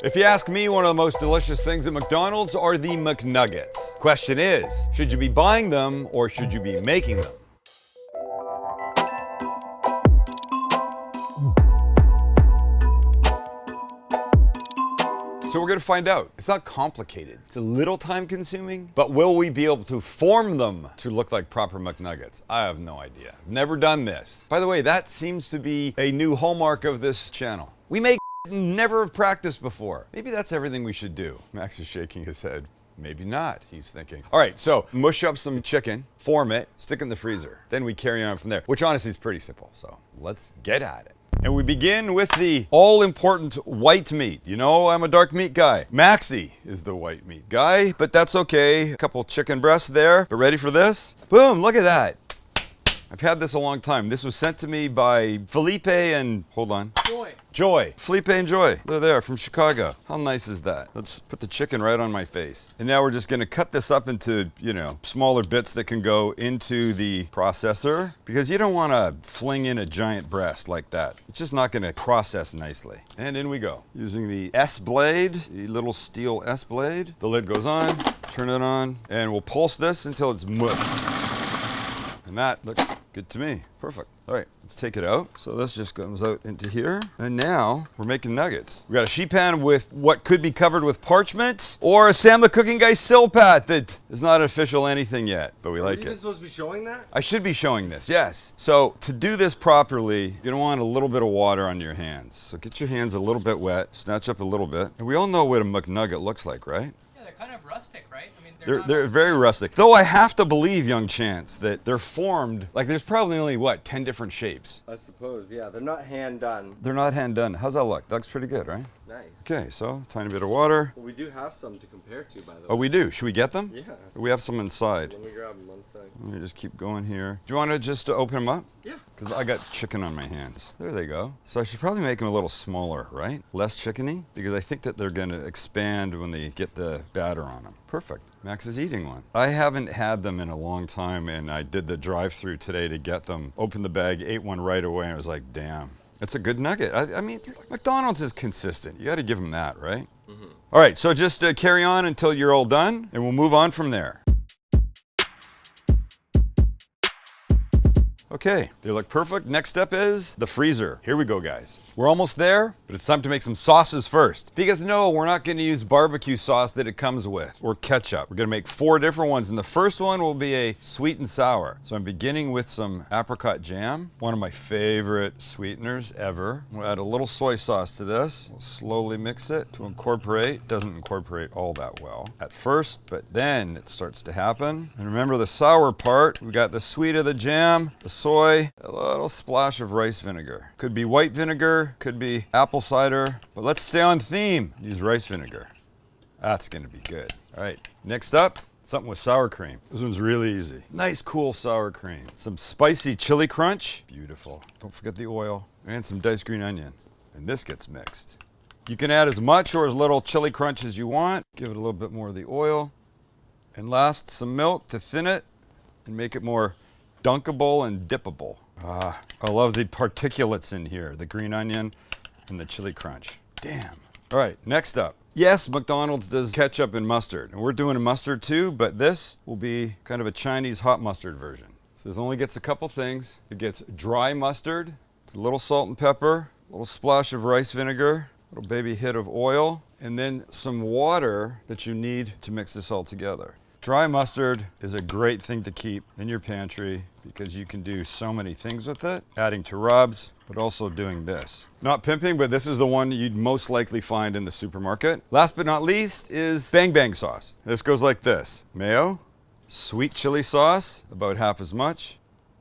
If you ask me, one of the most delicious things at McDonald's are the McNuggets. Question is, should you be buying them or should you be making them? So we're gonna find out. It's not complicated. It's a little time consuming, but will we be able to form them to look like proper McNuggets? I have no idea. Never done this. By the way, that seems to be a new hallmark of this channel. We make never have practiced before. Maybe that's everything we should do. Max is shaking his head. Maybe not, he's thinking. All right, so mush up some chicken, form it, stick it in the freezer. Then we carry on from there, which honestly is pretty simple. So let's get at it. And we begin with the all-important white meat. You know, I'm a dark meat guy. Maxie is the white meat guy, but that's okay. A couple chicken breasts there. But ready for this? Boom, look at that. I've had this a long time. This was sent to me by Felipe and, hold on. Joy. Felipe and Joy. They're there from Chicago. How nice is that? Let's put the chicken right on my face. And now we're just gonna cut this up into, you know, smaller bits that can go into the processor because you don't wanna fling in a giant breast like that. It's just not gonna process nicely. And in we go. Using the S blade, the little steel S blade. The lid goes on, turn it on, and we'll pulse this until it's mush. And that looks good to me. Perfect. All right, let's take it out. So this just comes out into here. And now we're making nuggets. We got a sheet pan with what could be covered with parchment or a Sam the Cooking Guy silpat that is not official anything yet, but we like it. Are you supposed to be showing that? I should be showing this, yes. So to do this properly, you're gonna want a little bit of water on your hands. So get your hands a little bit wet, snatch up a little bit. And we all know what a McNugget looks like, right? Kind of rustic, right? I mean, they're very rustic. Though I have to believe, young Chance, that they're formed, like there's probably only, what, 10 different shapes? I suppose, yeah. They're not hand done. They're not hand done. How's that look? That looks pretty good, right? Nice. Okay, so tiny bit of water. Well, we do have some to compare to, by the way. Oh, we do? Should we get them? Yeah. We have some inside. Let me grab them one side. Let me just keep going here. Do you want to just open them up? Yeah. Because I got chicken on my hands. There they go. So I should probably make them a little smaller, right? Less chickeny, because I think that they're going to expand when they get the batter on them. Perfect. Max is eating one. I haven't had them in a long time, and I did the drive-through today to get them. Opened the bag, ate one right away, and I was like, damn. It's a good nugget. I mean, McDonald's is consistent. You got to give them that, right? Mm-hmm. All right, so just carry on until you're all done, and we'll move on from there. Okay, they look perfect. Next step is the freezer. Here we go, guys. We're almost there, but it's time to make some sauces first. Because no, we're not gonna use barbecue sauce that it comes with, or ketchup. We're gonna make 4 different ones, and the first one will be a sweet and sour. So I'm beginning with some apricot jam, one of my favorite sweeteners ever. We'll add a little soy sauce to this. We'll slowly mix it to incorporate. Doesn't incorporate all that well at first, but then it starts to happen. And remember the sour part, we got the sweet of the jam, the soy, a little splash of rice vinegar. Could be white vinegar, could be apple cider, but let's stay on theme. Use rice vinegar. That's gonna be good. All right, next up, something with sour cream. This one's really easy. Nice, cool sour cream. Some spicy chili crunch. Beautiful. Don't forget the oil. And some diced green onion. And this gets mixed. You can add as much or as little chili crunch as you want. Give it a little bit more of the oil. And last, some milk to thin it and make it more dunkable and dippable. I love the particulates in here, the green onion and the chili crunch. Damn. All right, next up. Yes, McDonald's does ketchup and mustard, and we're doing a mustard too, but this will be kind of a Chinese hot mustard version. So this only gets a couple things. It gets dry mustard, it's a little salt and pepper, a little splash of rice vinegar, a little baby hit of oil, and then some water that you need to mix this all together. Dry mustard is a great thing to keep in your pantry because you can do so many things with it, adding to rubs, but also doing this. Not pimping, but this is the one you'd most likely find in the supermarket. Last but not least is bang bang sauce. This goes like this. Mayo, sweet chili sauce, about half as much,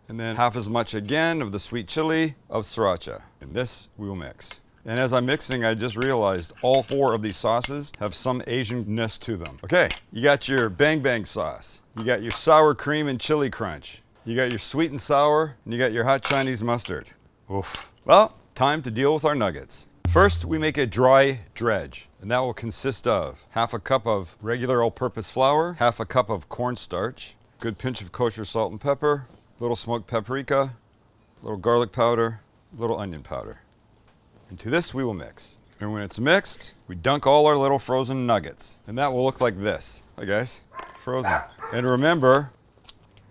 and then half as much again of the sweet chili of sriracha. And this we will mix. And as I'm mixing, I just realized all 4 of these sauces have some Asian-ness to them. Okay, you got your bang bang sauce. You got your sour cream and chili crunch. You got your sweet and sour, and you got your hot Chinese mustard. Oof. Well, time to deal with our nuggets. First, we make a dry dredge, and that will consist of half a cup of regular all-purpose flour, half a cup of cornstarch, a good pinch of kosher salt and pepper, a little smoked paprika, a little garlic powder, a little onion powder. And to this we will mix. And when it's mixed, we dunk all our little frozen nuggets. And that will look like this. Hi guys, frozen. And remember,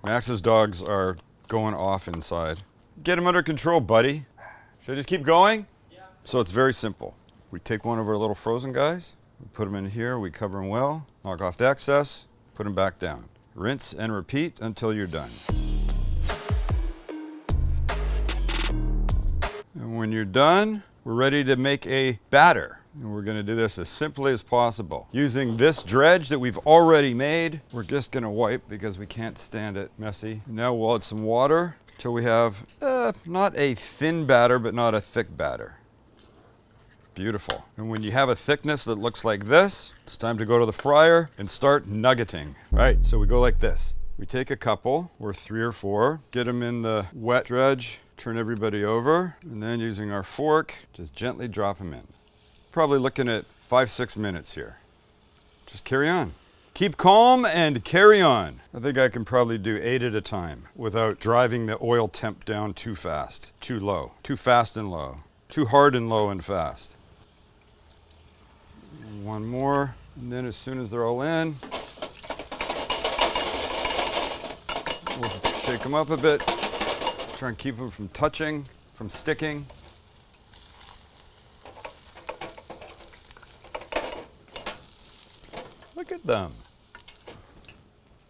Max's dogs are going off inside. Get them under control, buddy. Should I just keep going? Yeah. So it's very simple. We take one of our little frozen guys, we put them in here, we cover them well, knock off the excess, put them back down. Rinse and repeat until you're done. And when you're done, we're ready to make a batter. And we're gonna do this as simply as possible. Using this dredge that we've already made, we're just gonna wipe because we can't stand it messy. Now we'll add some water until we have not a thin batter, but not a thick batter. Beautiful. And when you have a thickness that looks like this, it's time to go to the fryer and start nuggeting. Right, so we go like this. We take a couple, or 3 or 4, get them in the wet dredge, turn everybody over, and then using our fork, just gently drop them in. Probably looking at 5-6 minutes here. Just carry on. Keep calm and carry on. I think I can probably do 8 at a time without driving the oil temp down too fast, too low, too fast and low, too hard and low and fast. One more, and then as soon as they're all in, we'll shake them up a bit. Try and keep them from touching, from sticking. Look at them.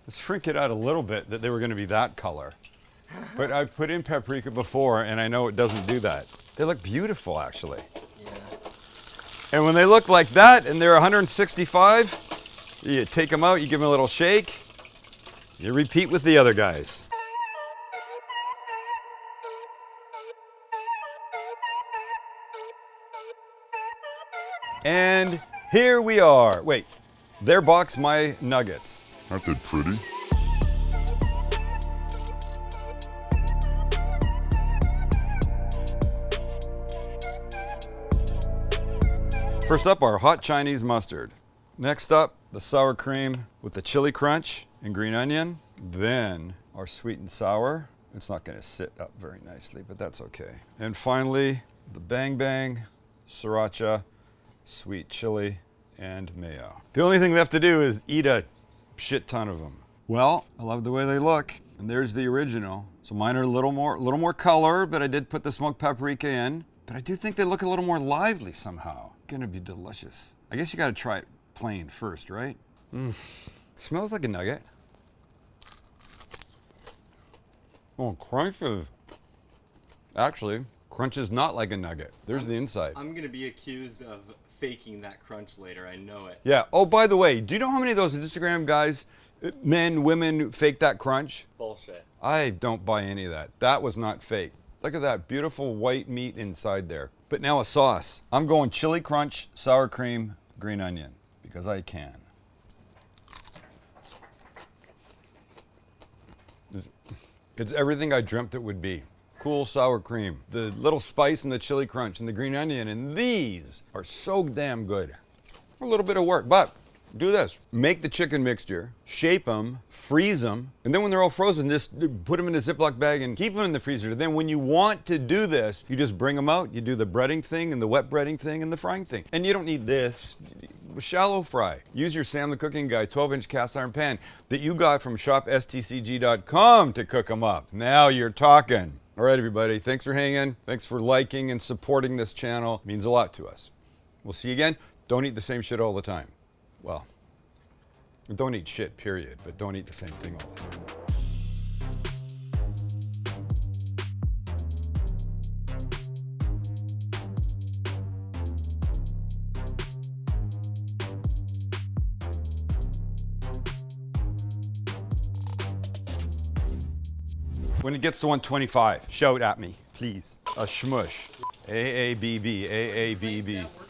Let's freak it out a little bit that they were going to be that color. But I've put in paprika before and I know it doesn't do that. They look beautiful actually. Yeah. And when they look like that and they're 165, you take them out, you give them a little shake, you repeat with the other guys. And here we are. Wait, their box, my nuggets. That did pretty. First up, our hot Chinese mustard. Next up, the sour cream with the chili crunch and green onion. Then our sweet and sour. It's not gonna sit up very nicely, but that's okay. And finally, the bang bang, sriracha, sweet chili, and mayo. The only thing left to do is eat a shit ton of them. Well, I love the way they look. And there's the original. So mine are a little more color, but I did put the smoked paprika in. But I do think they look a little more lively somehow. Gonna be delicious. I guess you gotta try it plain first, right? Smells like a nugget. Oh, crunch is, actually, crunch is not like a nugget. There's the inside. I'm gonna be accused of faking that crunch later. I know it. Yeah. Oh, by the way, do you know how many of those Instagram guys, men, women, fake that crunch? Bullshit. I don't buy any of that. That was not fake. Look at that beautiful white meat inside there. But now a sauce. I'm going chili crunch, sour cream, green onion, because I can. It's everything I dreamt it would be. Cool sour cream, the little spice and the chili crunch and the green onion, and these are so damn good. A little bit of work, but do this. Make the chicken mixture, shape them, freeze them, and then when they're all frozen, just put them in a Ziploc bag and keep them in the freezer. Then when you want to do this, you just bring them out, you do the breading thing and the wet breading thing and the frying thing. And you don't need this. Shallow fry. Use your Sam the Cooking Guy 12-inch cast iron pan that you got from shopstcg.com to cook them up. Now you're talking. All right, everybody, thanks for hanging. Thanks for liking and supporting this channel. It means a lot to us. We'll see you again. Don't eat the same shit all the time. Well, don't eat shit, period, but don't eat the same thing all the time. When it gets to 125, shout at me, please. A shmush. AABB, AABB.